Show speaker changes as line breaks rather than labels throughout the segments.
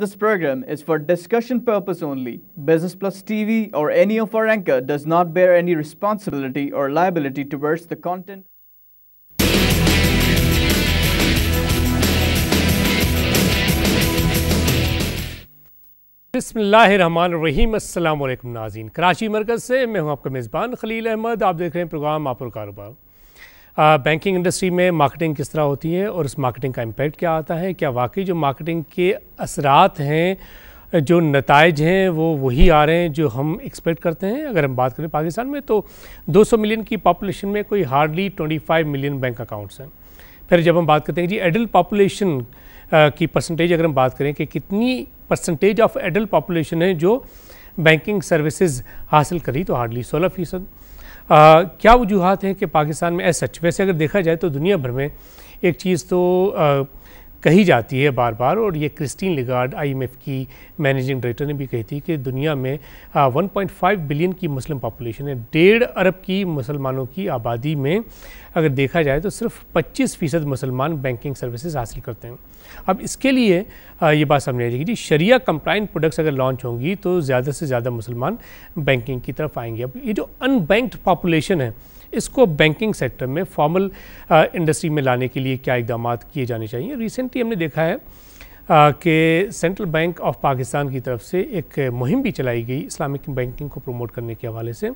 This program is for discussion purpose only. Business Plus TV or any of our anchor does not bear any responsibility or liability towards the content.
बिस्मिल्लाहिर्रहमानिर्रहीम। अस्सलाम वालेकुम नाज़रीन, कराची मरकज़ से मैं हूं आपका मेज़बान खलील अहमद। आप देख रहे हैं प्रोग्राम आप और कारोबार। बैंकिंग इंडस्ट्री में मार्केटिंग किस तरह होती है और उस मार्केटिंग का इम्पैक्ट क्या आता है, क्या वाकई जो मार्केटिंग के असरात हैं, जो नताइज हैं वो वही आ रहे हैं जो हम एक्सपेक्ट करते हैं। अगर हम बात करें पाकिस्तान में तो 200 मिलियन की पॉपुलेशन में कोई हार्डली 25 मिलियन बैंक अकाउंट्स हैं। फिर जब हम बात करते हैं जी एडल्ट पॉपुलेशन की परसेंटेज, अगर हम बात करें कि कितनी परसेंटेज ऑफ एडल्ट पॉपुलेशन है जो बैंकिंग सर्विसेज हासिल करी, तो हार्डली 16%। क्या वजूहात हैं कि पाकिस्तान में सच, वैसे अगर देखा जाए तो दुनिया भर में एक चीज़ तो कही जाती है बार बार, और ये क्रिस्टीन लिगार्ड IMF की मैनेजिंग डायरेक्टर ने भी कही थी कि दुनिया में 1.5 बिलियन की मुस्लिम पॉपुलेशन है। 1.5 अरब की मुसलमानों की आबादी में अगर देखा जाए तो सिर्फ 25% मुसलमान बैंकिंग सर्विसेज हासिल करते हैं। अब इसके लिए ये बात सामने आ जाएगी जी, शरिया कंप्लाइंट प्रोडक्ट्स अगर लॉन्च होंगी तो ज़्यादा से ज़्यादा मुसलमान बैंकिंग की तरफ आएंगे। अब ये जो अनबैंक्ड पॉपुलेशन है, इसको बैंकिंग सेक्टर में फॉर्मल इंडस्ट्री में लाने के लिए क्या इक़दाम किए जाने चाहिए। रिसेंटली हमने देखा है कि सेंट्रल बैंक ऑफ पाकिस्तान की तरफ से एक मुहिम भी चलाई गई इस्लामिक बैंकिंग को प्रमोट करने के हवाले से।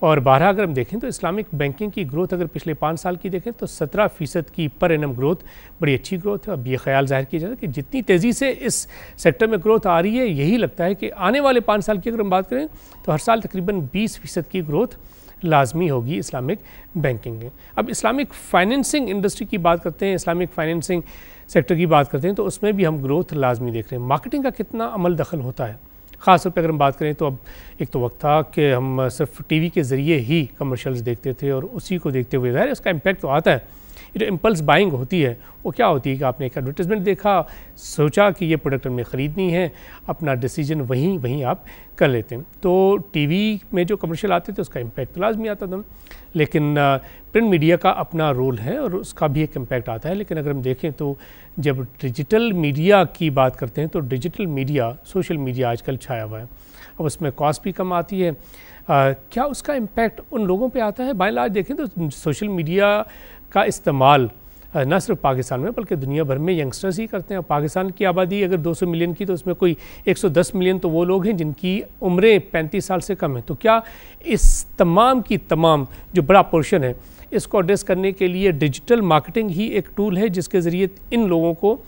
और 12 अगर हम देखें तो इस्लामिक बैंकिंग की ग्रोथ अगर पिछले 5 साल की देखें तो 17% की पर एनम ग्रोथ बड़ी अच्छी ग्रोथ है। अब ये ख्याल जाहिर किया जाता है कि जितनी तेज़ी से इस सेक्टर में ग्रोथ आ रही है, यही लगता है कि आने वाले 5 साल की अगर हम बात करें तो हर साल तकरीबन 20% की ग्रोथ लाजमी होगी इस्लामिक बैंकिंग में। अब इस्लामिक फाइनेंसिंग इंडस्ट्री की बात करते हैं, इस्लामिक फाइनेंसिंग सेक्टर की बात करते हैं तो उसमें भी हम ग्रोथ लाजमी देख रहे हैं। मार्केटिंग का कितना अमल दखल होता है, ख़ास तौर पर अगर हम बात करें तो अब एक तो वक्त था कि हम सिर्फ TV के ज़रिए ही कमर्शियल्स देखते थे और उसी को देखते हुए ज़ाहिर उसका इम्पैक्ट तो आता है। ये जो इम्पल्स बाइंग होती है वो क्या होती है कि आपने एक एडवर्टाइजमेंट देखा, सोचा कि ये प्रोडक्ट हमें ख़रीदनी है, अपना डिसीजन वहीं आप कर लेते हैं। तो TV में जो कमर्शियल आते थे उसका इम्पैक्ट तो लाजमी आता था, लेकिन प्रिंट मीडिया का अपना रोल है और उसका भी एक इम्पैक्ट आता है। लेकिन अगर हम देखें तो जब डिजिटल मीडिया की बात करते हैं तो डिजिटल मीडिया, सोशल मीडिया आजकल छाया हुआ है। अब उसमें कॉस्ट भी कम आती है। क्या उसका इम्पैक्ट उन लोगों पे आता है? बाय लार्ज देखें तो सोशल मीडिया का इस्तेमाल न सिर्फ पाकिस्तान में बल्कि दुनिया भर में यंगस्टर्स ही करते हैं। पाकिस्तान की आबादी अगर 200 मिलियन की तो उसमें कोई 110 मिलियन तो वो लोग हैं जिनकी उम्रें 35 साल से कम है। तो क्या इस तमाम की तमाम जो बड़ा पोर्शन है इसको एड्रेस करने के लिए डिजिटल मार्केटिंग ही एक टूल है जिसके ज़रिए इन लोगों को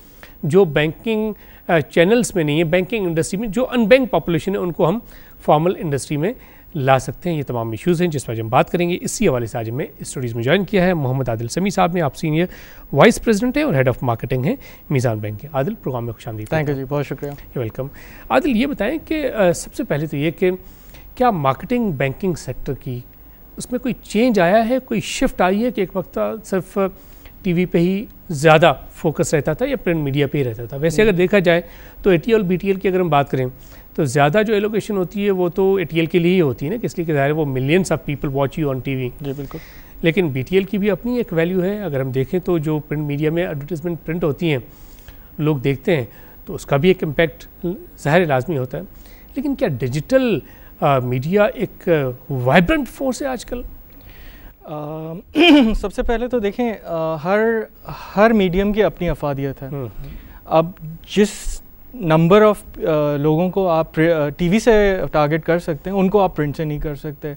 जो बैंकिंग चैनल्स में नहीं है, बैंकिंग इंडस्ट्री में जो अनबैंक पॉपुलेशन है, उनको हम फॉर्मल इंडस्ट्री में ला सकते हैं? ये तमाम इश्यूज़ हैं जिस पर हम बात करेंगे। इसी हवाले से आज हमें स्टूडियोज़ में ज्वाइन किया है मोहम्मद आदिल समी साहब ने। आप सीनियर वाइस प्रेसिडेंट हैं और हेड ऑफ मार्केटिंग हैं मीज़ान बैंक के। आदिल, प्रोग्राम में खुशामदीद।
थैंक यू जी, बहुत शुक्रिया।
वेलकम। आदिल, ये बताएं कि सबसे पहले तो ये कि क्या मार्केटिंग बैंकिंग सेक्टर की उसमें कोई चेंज आया है, कोई शिफ्ट आई है कि एक वक्त सिर्फ TV पे ही ज़्यादा फोकस रहता था या प्रिंट मीडिया पे ही रहता था? वैसे अगर देखा जाए तो ATL BTL की अगर हम बात करें तो ज़्यादा जो एलोकेशन होती है वो तो ATL के लिए ही होती है ना, इसलिए कि ज़ाहिर वो millions of people watch you on TV।
जी बिल्कुल।
लेकिन BTL की भी अपनी एक वैल्यू है। अगर हम देखें तो जो प्रिंट मीडिया में एडवर्टाइजमेंट प्रिंट होती हैं, लोग देखते हैं, तो उसका भी एक इम्पैक्ट ज़ाहिर लाजमी होता है। लेकिन क्या डिजिटल मीडिया एक वाइब्रेंट फोर्स है आजकल?
सबसे पहले तो देखें, हर मीडियम की अपनी अफादियत है। अब जिस नंबर ऑफ लोगों को आप TV से टारगेट कर सकते हैं उनको आप प्रिंट से नहीं कर सकते।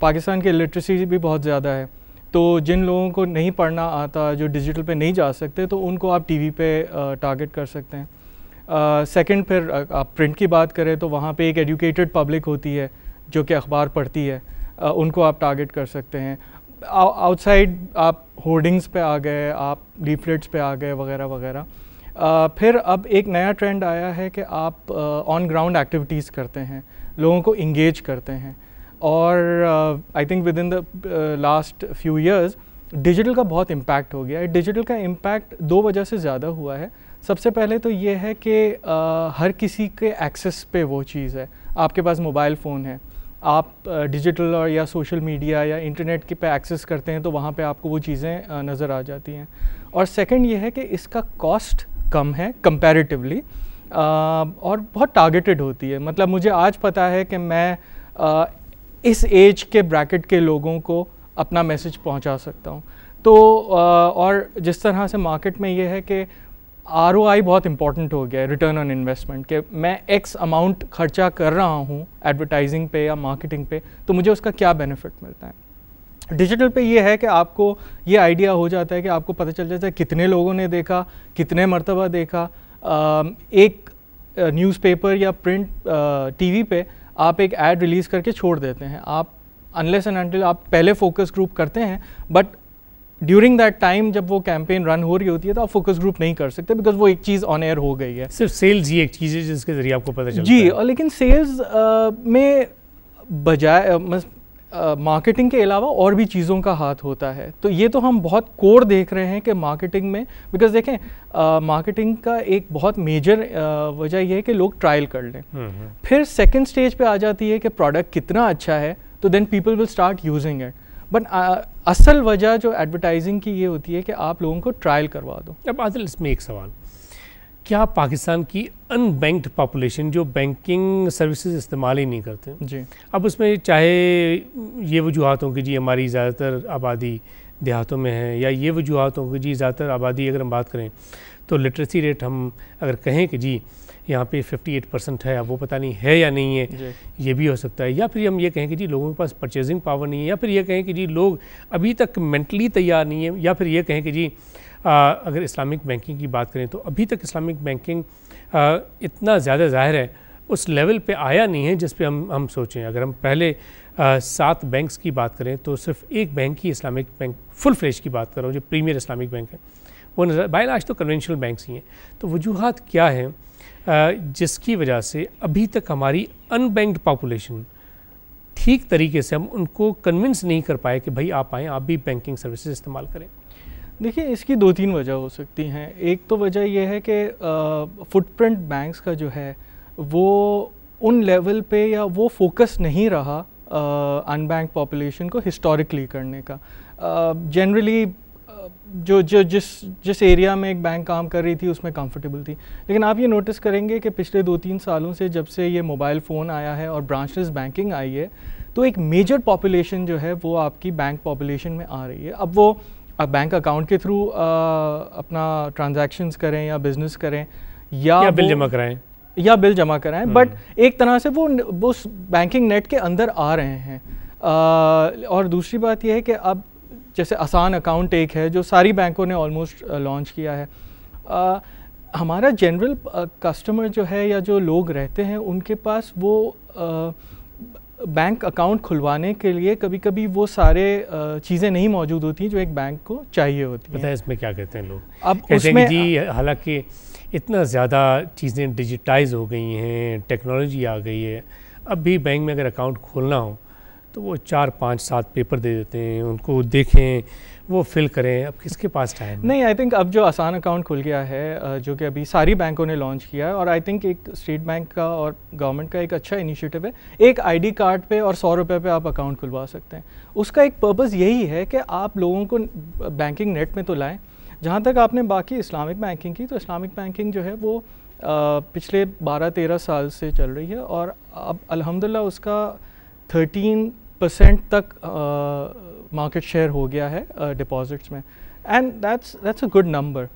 पाकिस्तान की लिटरेसी भी बहुत ज़्यादा है, तो जिन लोगों को नहीं पढ़ना आता, जो डिजिटल पे नहीं जा सकते, तो उनको आप TV पे टारगेट कर सकते हैं। सेकंड, फिर आप प्रिंट की बात करें तो वहाँ पे एक एजुकेटेड पब्लिक होती है जो कि अखबार पढ़ती है, उनको आप टारगेट कर सकते हैं। आउटसाइड आप होर्डिंग्स पे आ गए, आप लीफलेट्स पे आ गए, वगैरह वगैरह। फिर अब एक नया ट्रेंड आया है कि आप ऑन ग्राउंड एक्टिविटीज़ करते हैं, लोगों को इंगेज करते हैं। और I think with in the last few years digital का बहुत इम्पैक्ट हो गया है। डिजिटल का इम्पैक्ट 2 वजह से ज़्यादा हुआ है। सबसे पहले तो ये है कि हर किसी के एक्सेस पे वो चीज़ है। आपके पास मोबाइल फ़ोन है, आप डिजिटल और या सोशल मीडिया या इंटरनेट के पे एक्सेस करते हैं तो वहाँ पे आपको वो चीज़ें नज़र आ जाती हैं। और सेकंड ये है कि इसका कॉस्ट कम है कंपैरेटिवली। और बहुत टारगेटेड होती है। मतलब मुझे आज पता है कि मैं इस एज के ब्रैकेट के लोगों को अपना मैसेज पहुंचा सकता हूं। तो और जिस तरह से मार्केट में ये है कि ROI बहुत इंपॉर्टेंट हो गया है, रिटर्न ऑन इन्वेस्टमेंट, कि मैं X अमाउंट खर्चा कर रहा हूँ एडवर्टाइजिंग पे या मार्केटिंग पे, तो मुझे उसका क्या बेनिफिट मिलता है। डिजिटल पे ये है कि आपको ये आइडिया हो जाता है कि आपको पता चल जाता है कितने लोगों ने देखा, कितने मरतबा देखा। एक न्यूज़पेपर या प्रिंट TV पे आप एक ऐड रिलीज़ करके छोड़ देते हैं, आप अनलेस एंड अनटिल आप पहले फोकस ग्रुप करते हैं, बट ड्यूरिंग दैट टाइम जब वो कैंपेन रन हो रही होती है तो आप फोकस ग्रुप नहीं कर सकते, बिकॉज वो एक चीज़ ऑन एयर हो गई है।
सिर्फ सेल्स ही एक चीज़ है जिसके ज़रिए आपको पता चलता
जी,
है।
और लेकिन सेल्स में बजाय मार्केटिंग के अलावा और भी चीज़ों का हाथ होता है। तो ये तो हम बहुत कोर देख रहे हैं कि मार्केटिंग में, बिकॉज देखें मार्केटिंग का एक बहुत मेजर वजह यह है कि लोग ट्रायल कर लें, फिर सेकंड स्टेज पे आ जाती है कि प्रोडक्ट कितना अच्छा है, तो then people will start using it. But असल वजह जो एडवर्टाइजिंग की ये होती है कि आप लोगों को ट्रायल करवा दो।
अब आदिल, इसमें एक सवाल, क्या पाकिस्तान की अनबैंक्ड पॉपुलेशन जो बैंकिंग सर्विसेज इस्तेमाल ही नहीं करते
जी,
अब उसमें चाहे ये वजूहत हों कि जी हमारी ज़्यादातर आबादी देहातों में है, या ये वजूहत हों कि जी ज़्यादातर आबादी अगर हम बात करें तो लिटरेसी रेट हम अगर कहें कि जी यहाँ पे 58% है, अब वो पता नहीं है या नहीं है, ये भी हो सकता है। या फिर हम ये कहें कि जी लोगों के पास परचेजिंग पावर नहीं है, या फिर ये कहें कि जी लोग अभी तक मेंटली तैयार नहीं है, या फिर ये कहें कि जी अगर इस्लामिक बैंकिंग की बात करें तो अभी तक इस्लामिक बैंकिंग इतना ज़्यादा ज़ाहिर है उस लेवल पे आया नहीं है जिस पे हम सोचें। अगर हम पहले 7 बैंक्स की बात करें तो सिर्फ एक बैंक ही इस्लामिक बैंक फुल फ्लेज की बात कर रहा हूँ जो प्रीमियर इस्लामिक बैंक है, वो नज़र बाय लास्ट तो कन्वेंशनल बैंक्स ही हैं। तो वजूहत क्या है जिसकी वजह से अभी तक हमारी अनबैंक्ड पॉपुलेशन ठीक तरीके से हम उनको कन्विंस नहीं कर पाए कि भाई आप आएँ, आप भी बैंकिंग सर्विसेज इस्तेमाल करें?
देखिए, इसकी 2-3 वजह हो सकती हैं। एक तो वजह यह है कि फुटप्रिंट बैंक्स का जो है वो उन लेवल पे या वो फोकस नहीं रहा अनबैंक्ड पॉपुलेशन को हिस्टोरिकली करने का। जनरली जिस एरिया में एक बैंक काम कर रही थी उसमें कंफर्टेबल थी। लेकिन आप ये नोटिस करेंगे कि पिछले 2-3 सालों से जब से ये मोबाइल फ़ोन आया है और ब्रांचलेस बैंकिंग आई है, तो एक मेजर पॉपुलेशन जो है वो आपकी बैंक पॉपुलेशन में आ रही है। अब वो बैंक अकाउंट के थ्रू अपना ट्रांजैक्शंस करें या बिज़नेस करें या बिल जमा कराएं, बट एक तरह से वो उस बैंकिंग नेट के अंदर आ रहे हैं। और दूसरी बात यह है कि अब जैसे आसान अकाउंट एक है जो सारी बैंकों ने ऑलमोस्ट लॉन्च किया है। हमारा जनरल कस्टमर जो है या जो लोग रहते हैं उनके पास वो बैंक अकाउंट खुलवाने के लिए कभी कभी वो सारे चीज़ें नहीं मौजूद होती जो एक बैंक को चाहिए होती हैं।
पता है इसमें क्या कहते हैं लोग?
अब
कहते हैं जी हालांकि इतना ज़्यादा चीज़ें डिजिटाइज हो गई हैं, टेक्नोलॉजी आ गई है, अब भी बैंक में अगर अकाउंट खोलना हो तो वो 4-5-7 पेपर दे देते हैं, उनको देखें, वो फिल करें, अब किसके पास टाइम?
नहीं, आई थिंक अब जो आसान अकाउंट खुल गया है जो कि अभी सारी बैंकों ने लॉन्च किया है, और आई थिंक एक स्टेट बैंक का और गवर्नमेंट का एक अच्छा इनिशिएटिव है। एक ID कार्ड पे और 100 रुपये पे आप अकाउंट खुलवा सकते हैं। उसका एक पर्पज़ यही है कि आप लोगों को बैंकिंग नेट में तो लाएँ। जहाँ तक आपने बाकी इस्लामिक बैंकिंग की, तो इस्लामिक बैंकिंग जो है वो पिछले 12-13 साल से चल रही है और अब अल्हम्दुलिल्लाह उसका 13% तक मार्केट शेयर हो गया है डिपॉजिट्स में, and that's a good number.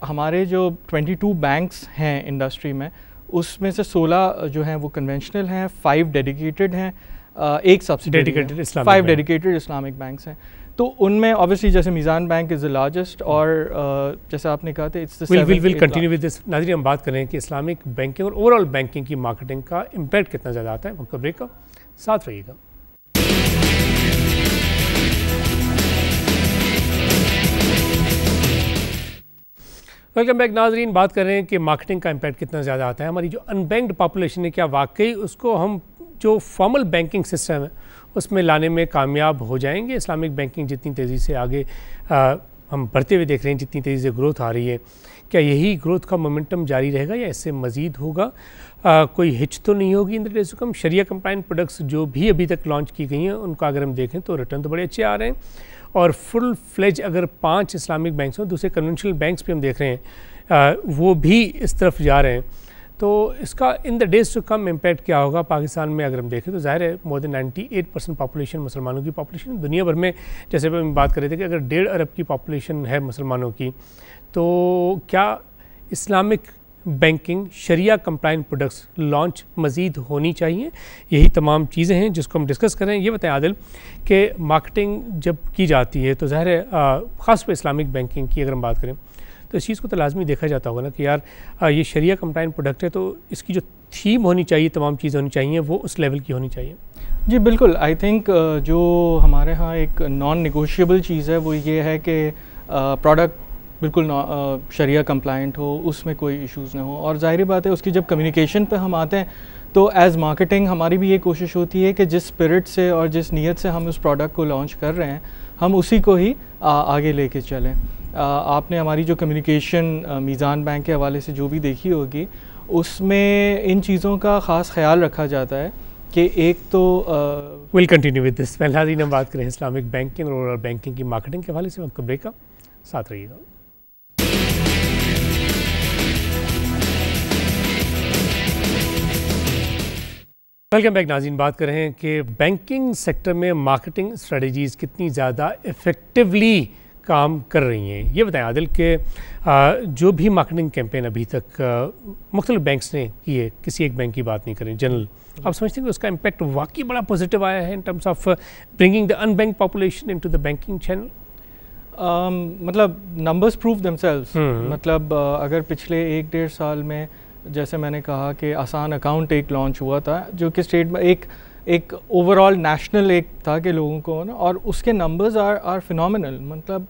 हमारे जो 22 बैंक्स हैं इंडस्ट्री में, उसमें से 16 जो हैं वो कन्वेंशनल हैं, 5 डेडिकेटेड हैं, एक सब्सिडियरी, 5 डेडिकेटेड इस्लामिक बैंक्स हैं। तो उनमें ऑब्वियसली जैसे मीज़ान बैंक इज़ द लार्जेस्ट, और जैसे आपने कहा था it's the
will continue with this. नाज़रीन, हम बात करें कि इस्लामिक बैंकिंग और ओवरऑल बैंकिंग की मार्केटिंग का इम्पैक्ट कितना ज़्यादा आता है। वक्त ब्रेक का साथ रहिएगा। वेलकम बैक नाज़रीन। बात कर रहे हैं कि मार्केटिंग का इम्पैक्ट कितना ज़्यादा आता है। हमारी जो अनबैंक्ड पॉपुलेशन है, क्या वाकई उसको हम जो फॉर्मल बैंकिंग सिस्टम है उसमें लाने में कामयाब हो जाएंगे? इस्लामिक बैंकिंग जितनी तेज़ी से आगे हम बढ़ते हुए देख रहे हैं, जितनी तेज़ी से ग्रोथ आ रही है, क्या यही ग्रोथ का मोमेंटम जारी रहेगा या इससे मज़ीद होगा? कोई हिच तो नहीं होगी in the days to come? शरिया कंप्लाइंट प्रोडक्ट्स जो भी अभी तक लॉन्च की गई हैं उनका अगर हम देखें तो रिटर्न तो बड़े अच्छे आ रहे हैं, और फुल फ्लेज अगर 5 इस्लामिक बैंक्स हों, दूसरे कन्वेंशनल बैंक्स भी हम देख रहे हैं वो भी इस तरफ जा रहे हैं, तो इसका in the days to come impact क्या होगा? पाकिस्तान में अगर हम देखें तो ज़ाहिर है मोर देन 98% पॉपुलेशन मुसलमानों की पॉपुलेशन, दुनिया भर में जैसे हम बात कर रहे थे कि अगर 1.5 अरब की पॉपुलेशन है मुसलमानों की, तो क्या इस्लामिक बैंकिंग शरिया कंप्लाइंट प्रोडक्ट्स लॉन्च मज़ीद होनी चाहिए? यही तमाम चीज़ें हैं जिसको हम डिस्कस कर रहे हैं। ये बताएं आदिल कि मार्केटिंग जब की जाती है तो ज़ाहिर है ख़ास पर इस्लामिक बैंकिंग की अगर हम बात करें तो इस चीज़ को तो लाजमी देखा जाता होगा ना कि यार ये शरिया कंप्लाइंट प्रोडक्ट है, तो इसकी जो थीम होनी चाहिए, तमाम चीज़ें होनी चाहिए, वो उस लेवल की होनी चाहिए।
जी बिल्कुल, आई थिंक जो हमारे यहाँ एक नॉन नेगोशिएबल चीज़ है वो ये है कि प्रोडक्ट बिल्कुल शरिया कंप्लाइंट हो, उसमें कोई इश्यूज़ ना हो। और ज़ाहिर बात है उसकी जब कम्युनिकेशन पे हम आते हैं तो एज़ मार्केटिंग हमारी भी ये कोशिश होती है कि जिस स्पिरिट से और जिस नीयत से हम उस प्रोडक्ट को लॉन्च कर रहे हैं हम उसी को ही आगे लेके चलें। आपने हमारी जो कम्युनिकेशन मीज़ान बैंक के हवाले से जो भी देखी होगी उसमें इन चीज़ों का ख़ास ख्याल रखा जाता है कि एक तो
विल कंटिन्यू विद दिस। पहले हम बात करें इस्लामिक बैंकिंग और बैंकिंग की मार्केटिंग के हवाले से, वक्त ब्रेक का साथ रहिएगा। वेलकम बैक नाज़रीन। बात कर रहे हैं कि बैंकिंग सेक्टर में मार्केटिंग स्ट्रेटजीज़ कितनी ज़्यादा इफ़ेक्टिवली काम कर रही हैं। ये बताएं आदिल कि जो भी मार्केटिंग कैंपेन अभी तक मुख्तलिफ बैंक्स ने किए, किसी एक बैंक की बात नहीं करें, जनरल, आप समझते हैं कि उसका इम्पैक्ट वाकई बड़ा पॉजिटिव आया है in terms of bringing the unbank population into the banking channel?
मतलब नंबर्स प्रूव देमसेल्व्स। मतलब अगर पिछले 1-1.5 साल में जैसे मैंने कहा कि आसान अकाउंट एक लॉन्च हुआ था जो कि स्टेट में एक ओवरऑल नेशनल एक था कि लोगों को ना, और उसके नंबर्स आर फिनोमिनल। मतलब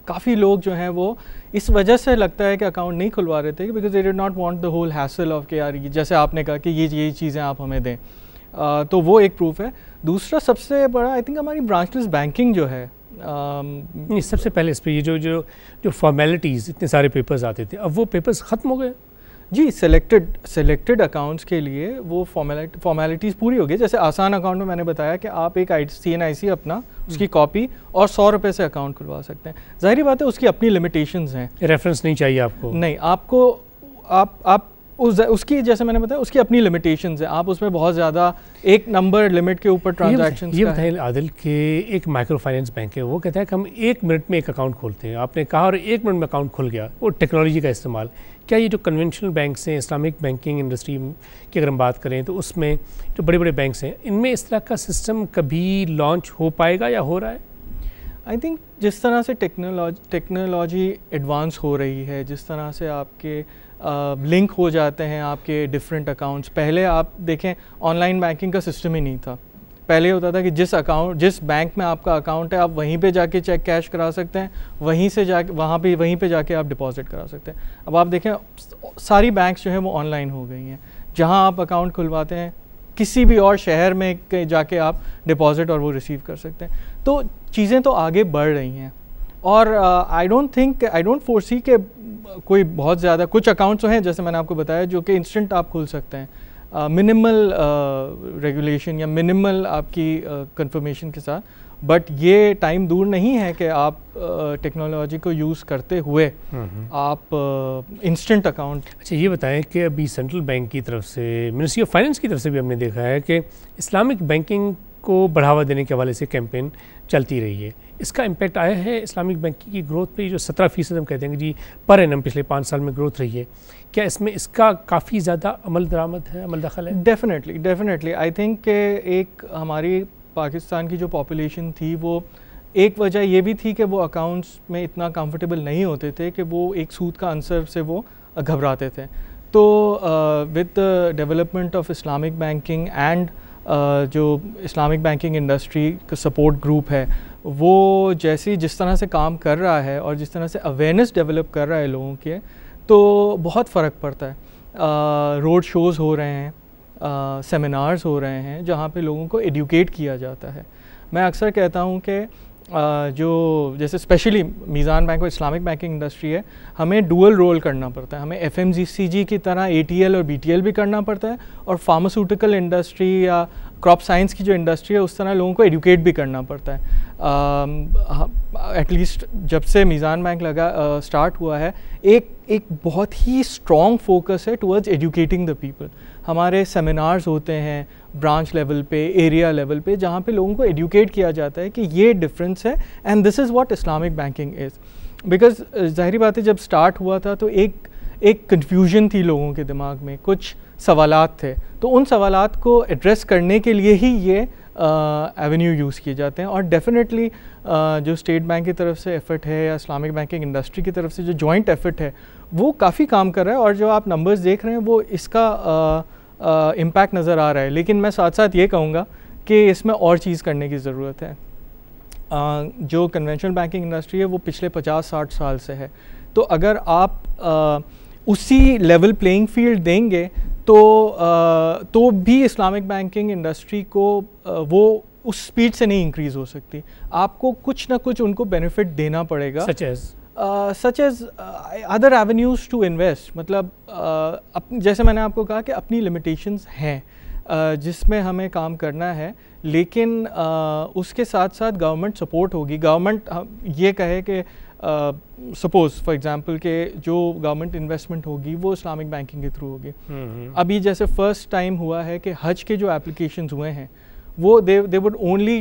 काफ़ी लोग जो हैं वो इस वजह से लगता है कि अकाउंट नहीं खुलवा रहे थे because they did not want the whole hassle of कि यार जैसे आपने कहा कि ये चीज़ें आप हमें दें। तो वो एक प्रूफ है। दूसरा सबसे बड़ा आई थिंक हमारी ब्रांचलेस बैंकिंग जो है।
सबसे पहले इस पर ये जो फॉर्मेलिटीज़, इतने सारे पेपर्स आते थे, अब वो पेपर्स ख़त्म हो गए।
जी, सेलेक्टेड अकाउंट्स के लिए वो फॉर्मेलिटीज़ पूरी हो गई। जैसे आसान अकाउंट में मैंने बताया कि आप एक CNIC अपना उसकी कॉपी और 100 रुपये से अकाउंट खुलवा सकते हैं। ज़ाहिर बात है उसकी अपनी लिमिटेशंस हैं।
रेफरेंस नहीं चाहिए आपको?
नहीं, आपको आप उसकी जैसे मैंने बताया उसकी अपनी लिमिटेशंस हैं। आप उसमें बहुत ज़्यादा एक नंबर लिमिट के ऊपर ट्रांजैक्शन।
ये बताइए आदिल कि एक माइक्रो फाइनेंस बैंक है, वो कहता है कि हम 1 मिनट में एक अकाउंट खोलते हैं। आपने कहा और 1 मिनट में अकाउंट खुल गया, वो टेक्नोलॉजी का इस्तेमाल। क्या ये जो कन्वेंशनल बैंक्स हैं, इस्लामिक बैंकिंग इंडस्ट्री की अगर हम बात करें तो उसमें जो बड़े बड़े बैंक्स हैं, इनमें इस तरह का सिस्टम कभी लॉन्च हो पाएगा या हो रहा है?
आई थिंक जिस तरह से टेक्नोलॉजी एडवांस हो रही है, जिस तरह से आपके लिंक हो जाते हैं आपके डिफरेंट अकाउंट्स। पहले आप देखें ऑनलाइन बैंकिंग का सिस्टम ही नहीं था। पहले होता था कि जिस बैंक में आपका अकाउंट है आप वहीं पे जाके चेक कैश करा सकते हैं, वहीं पे जाके आप डिपॉजिट करा सकते हैं। अब आप देखें सारी बैंक्स जो हैं वो ऑनलाइन हो गई हैं। जहां आप अकाउंट खुलवाते हैं किसी भी और शहर में जाके आप डिपॉजिट और वो रिसीव कर सकते हैं। तो चीज़ें तो आगे बढ़ रही हैं और आई डोंट फोरसी कि कोई बहुत ज़्यादा कुछ अकाउंट्स तो हैं जैसे मैंने आपको बताया जो कि इंस्टेंट आप खुल सकते हैं मिनिमल रेगुलेशन या मिनिमल आपकी कंफर्मेशन के साथ। बट ये टाइम दूर नहीं है कि आप टेक्नोलॉजी को यूज़ करते हुए आप इंस्टेंट अकाउंट।
अच्छा, ये बताएं कि अभी सेंट्रल बैंक की तरफ से, मिनिस्ट्री ऑफ फाइनेंस की तरफ से भी हमने देखा है कि इस्लामिक बैंकिंग को बढ़ावा देने के हवाले से कैंपेन चलती रही है। इसका इम्पैक्ट आया है इस्लामिक बैंकिंग की ग्रोथ पे? जो 17% हम कहते हैं कि जी पर एनम पिछले 5 साल में ग्रोथ रही है, क्या इसमें इसका काफ़ी ज़्यादा अमल दरामद है, अमल दखल है?
डेफिनेटली आई थिंक कि एक हमारी पाकिस्तान की जो पॉपुलेशन थी वो एक वजह ये भी थी कि वो अकाउंट्स में इतना कंफर्टेबल नहीं होते थे कि वो एक सूद का आंसर से वो घबराते थे। तो with the development of Islamic banking and जो इस्लामिक बैंकिंग इंडस्ट्री का सपोर्ट ग्रुप है वो जिस तरह से काम कर रहा है और जिस तरह से अवेयरनेस डेवलप कर रहा है लोगों के, तो बहुत फ़र्क पड़ता है। रोड शोज़ हो रहे हैं, सेमिनार्स हो रहे हैं जहाँ पे लोगों को एडुकेट किया जाता है। मैं अक्सर कहता हूँ कि जो जैसे स्पेशली मीज़ान बैंक और इस्लामिक बैंकिंग इंडस्ट्री है, हमें डुअल रोल करना पड़ता है। हमें FMCG की तरह ATL और BTL भी करना पड़ता है और फार्मास्यूटिकल इंडस्ट्री या क्रॉप साइंस की जो इंडस्ट्री है उस तरह लोगों को एडुकेट भी करना पड़ता है। एटलीस्ट जब से मीज़ान बैंक स्टार्ट हुआ है, एक बहुत ही स्ट्रॉन्ग फोकस है टुवर्ड्स एजुकेटिंग द पीपल। हमारे सेमिनार्स होते हैं ब्रांच लेवल पे, एरिया लेवल पे, जहाँ पे लोगों को एजुकेट किया जाता है कि ये डिफरेंस है and this is what Islamic banking is. Because ज़ाहिरी बात है, जब स्टार्ट हुआ था तो एक कन्फ्यूजन थी लोगों के दिमाग में, कुछ सवालात थे, तो उन सवालात को एड्रेस करने के लिए ही ये एवेन्यू यूज़ किए जाते हैं। और डेफिनेटली जो स्टेट बैंक की तरफ से एफ़र्ट है या इस्लामिक बैंकिंग इंडस्ट्री की तरफ से जो जॉइंट एफ़र्ट है वो काफ़ी काम कर रहा है, और जो आप नंबर्स देख रहे हैं वो इसका इम्पैक्ट नज़र आ रहा है। लेकिन मैं साथ साथ ये कहूँगा कि इसमें और चीज़ करने की ज़रूरत है। जो कन्वेंशनल बैंकिंग इंडस्ट्री है वो पिछले 50-60 साल से है, तो अगर आप उसी लेवल प्लेइंग फील्ड देंगे तो भी इस्लामिक बैंकिंग इंडस्ट्री को वो उस स्पीड से नहीं इंक्रीज़ हो सकती। आपको कुछ ना कुछ उनको बेनिफिट देना पड़ेगा, such as other avenues to invest. मतलब जैसे मैंने आपको कहा कि अपनी लिमिटेशंस हैं जिसमें हमें काम करना है, लेकिन उसके साथ साथ गवर्नमेंट सपोर्ट होगी। गवर्नमेंट ये कहे कि सपोज फॉर एग्जांपल के जो गवर्नमेंट इन्वेस्टमेंट होगी वो इस्लामिक बैंकिंग के थ्रू होगी। अभी जैसे फर्स्ट टाइम हुआ है कि हज के जो एप्लीकेशंस हुए हैं वो they would only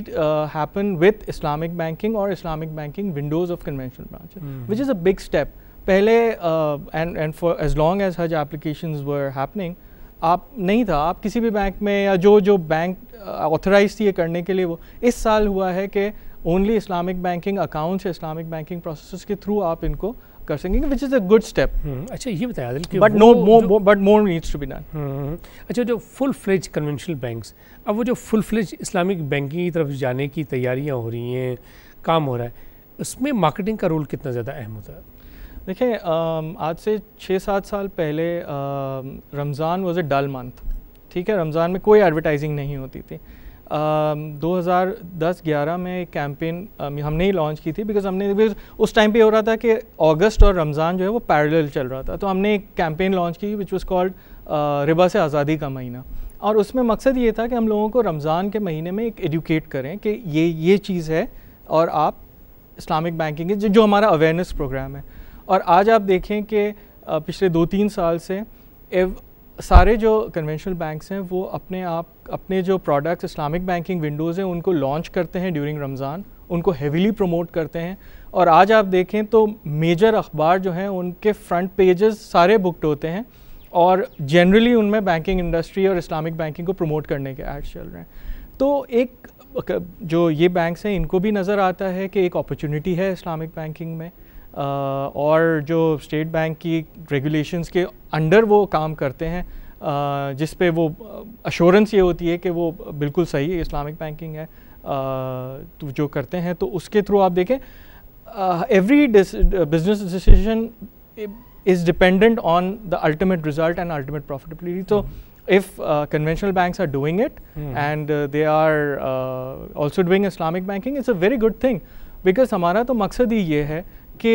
happen with Islamic banking और Islamic banking windows of conventional branches, which is a big step. पहले and for as long as Hajj applications were happening, आप नहीं था, आप किसी भी बैंक में या जो बैंक ऑथराइज थी ये करने के लिए, वो इस साल हुआ है कि ओनली इस्लामिक बैंकिंग अकाउंट्स या इस्लामिक बैंकिंग प्रोसेस के थ्रू आप इनको कर सकेंगे, which is a good step.
अच्छा, ये बताया आदिल कि
but more needs to be done.
अच्छा, जो फुल फ्लेज कन्वेंशनल बैंक्स, अब वो जो फुल फ्लेज इस्लामिक बैंकिंग की तरफ जाने की तैयारियां हो रही हैं, काम हो रहा है, उसमें मार्केटिंग का रोल कितना ज़्यादा अहम होता है?
देखिए, आज से 6-7 साल पहले Ramzan was a dull month, ठीक है, रमज़ान में कोई एडवर्टाइजिंग नहीं होती थी। 2010-11 में एक कैंपेन हमने ही लॉन्च की थी, बिकॉज उस टाइम पे हो रहा था कि अगस्त और रमज़ान जो है वो पैरेलल चल रहा था, तो हमने एक कैंपेन लॉन्च की विच वाज कॉल्ड रिबा से आज़ादी का महीना। और उसमें मकसद ये था कि हम लोगों को रमज़ान के महीने में एक एडुकेट करें कि ये चीज़ है और आप इस्लामिक बैंकिंग के जो हमारा अवेयरनेस प्रोग्राम है। और आज आप देखें कि पिछले 2-3 साल से सारे जो कन्वेंशनल बैंक्स हैं वो अपने जो प्रोडक्ट्स इस्लामिक बैंकिंग विंडोज़ हैं उनको लॉन्च करते हैं ड्यूरिंग रमज़ान, उनको हेविली प्रमोट करते हैं। और आज आप देखें तो मेजर अखबार जो हैं उनके फ्रंट पेजेस सारे बुक्ड होते हैं, और जनरली उनमें बैंकिंग इंडस्ट्री और इस्लामिक बैंकिंग को प्रमोट करने के एड्स चल रहे हैं। तो एक जो ये बैंक्स हैं इनको भी नज़र आता है कि एक अपॉर्चुनिटी है इस्लामिक बैंकिंग में, और जो स्टेट बैंक की रेगुलेशंस के अंडर वो काम करते हैं, जिस पे वो अश्योरेंस ये होती है कि वो बिल्कुल सही इस्लामिक बैंकिंग है तो जो करते हैं। तो उसके थ्रू आप देखें every business decision is dependent on the ultimate result and ultimate profitability. तो if conventional banks are doing it and they are also doing Islamic banking, it's a very good thing, because हमारा तो मकसद ही ये है कि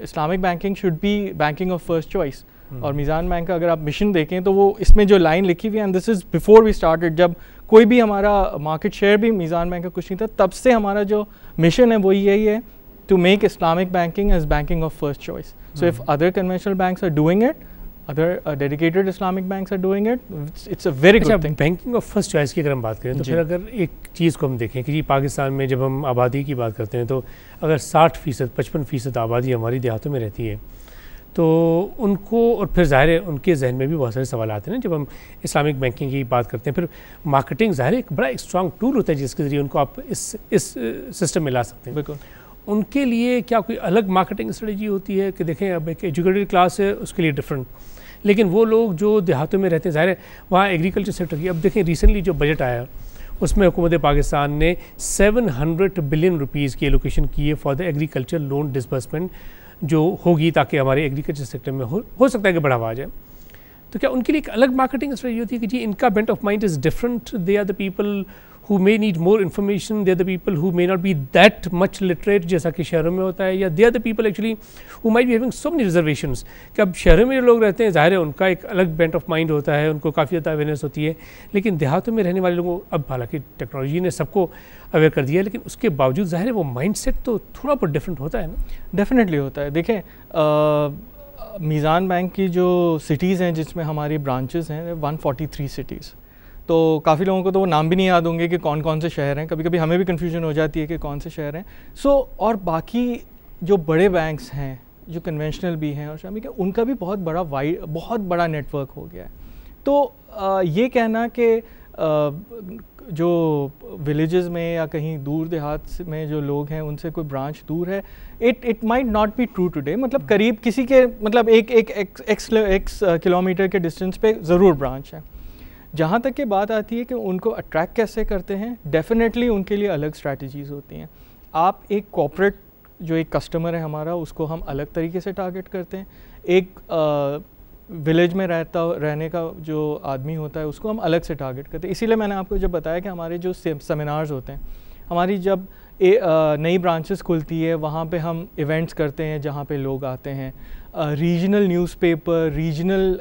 Islamic banking should be banking of first choice. और मीज़ान bank का अगर आप मिशन देखें तो वो इसमें जो लाइन लिखी हुई है, and this is before we started, जब कोई भी हमारा मार्केट शेयर भी मीज़ान बैंक का कुछ नहीं था, तब से हमारा जो मिशन है वो यही है, to make Islamic banking as banking of first choice. So if other conventional banks are doing it, other dedicated Islamic banks are doing it, it's a very good thing.
Banking of first choice की अगर हम बात करें तो फिर अगर एक चीज़ को हम देखें कि जी पाकिस्तान में जब हम आबादी की बात करते हैं तो अगर 60%, 55% आबादी हमारी देहातों में रहती है, तो उनको, और फिर ज़ाहिर है उनके जहन में भी बहुत सारे सवाल आते हैं ना जब हम इस्लामिक बैंकिंग की बात करते हैं। फिर मार्केटिंग ज़ाहिर एक बड़ा स्ट्रॉन्ग टूल होता है जिसके ज़रिए उनको आप इस सिस्टम में ला सकते हैं।
बिल्कुल।
उनके लिए क्या कोई अलग मार्केटिंग स्ट्रेटजी होती है कि देखें अब एक एजुकेटेड क्लास है उसके लिए डिफरेंट, लेकिन वो लोग जो देहातों में रहते हैं ज़ाहिर है वहाँ एग्रीकल्चर सेक्टर की, अब देखें रिसेंटली जो बजट आया उसमें हुकूमत पाकिस्तान ने 700 बिलियन रुपीज़ की एलोकेशन की है for the agriculture loan disbursement जो होगी, ताकि हमारे एग्रीकल्चर सेक्टर में हो सकता है कि बढ़ावा आ जाए। तो क्या उनके लिए एक अलग मार्केटिंग स्ट्रेटजी होती है कि जी इनका bent of mind is different, they are the people who may need more information, they are the people who may not be that much literate जैसा कि शहरों में होता है, या they are the people actually who might be having so many reservations कि अब शहरों में जो लोग रहते हैं ज़ाहिर है उनका एक अलग bent of mind होता है, उनको काफ़ी ज़्यादा अवेयरनेस होती है, लेकिन देहातों में रहने वाले लोगों को अब हालांकि टेक्नोलॉजी ने सबको अवेयर कर दिया है, लेकिन उसके बावजूद ज़ाहिर है वो माइंडसेट तो थोड़ा बहुत डिफरेंट होता है ना।
डेफिनेटली होता है। देखें मीज़ान बैंक की जो सिटीज़ हैं जिसमें हमारी ब्रांचेस हैं 143 सिटीज़, तो काफ़ी लोगों को तो वो नाम भी नहीं याद होंगे कि कौन कौन से शहर हैं, कभी कभी हमें भी कन्फ्यूजन हो जाती है कि कौन से शहर हैं। और बाकी जो बड़े बैंक्स हैं जो कन्वेंशनल भी हैं और शामी के, उनका भी बहुत बड़ा नेटवर्क हो गया है। तो ये कहना कि जो विलेजेस में या कहीं दूर देहात में जो लोग हैं उनसे कोई ब्रांच दूर है, it might not be true today. मतलब करीब किसी के मतलब एक किलोमीटर के डिस्टेंस पे ज़रूर ब्रांच है। जहाँ तक की बात आती है कि उनको अट्रैक्ट कैसे करते हैं, डेफिनेटली उनके लिए अलग स्ट्रैटेजीज़ होती हैं। आप एक कॉर्पोरेट जो एक कस्टमर है हमारा, उसको हम अलग तरीके से टारगेट करते हैं। एक विलेज में रहने का जो आदमी होता है उसको हम अलग से टारगेट करते हैं। इसीलिए मैंने आपको जब बताया कि हमारे जो सेमिनार्स होते हैं, हमारी जब नई ब्रांचेस खुलती है वहाँ पे हम इवेंट्स करते हैं जहाँ पे लोग आते हैं। Regional newspaper, regional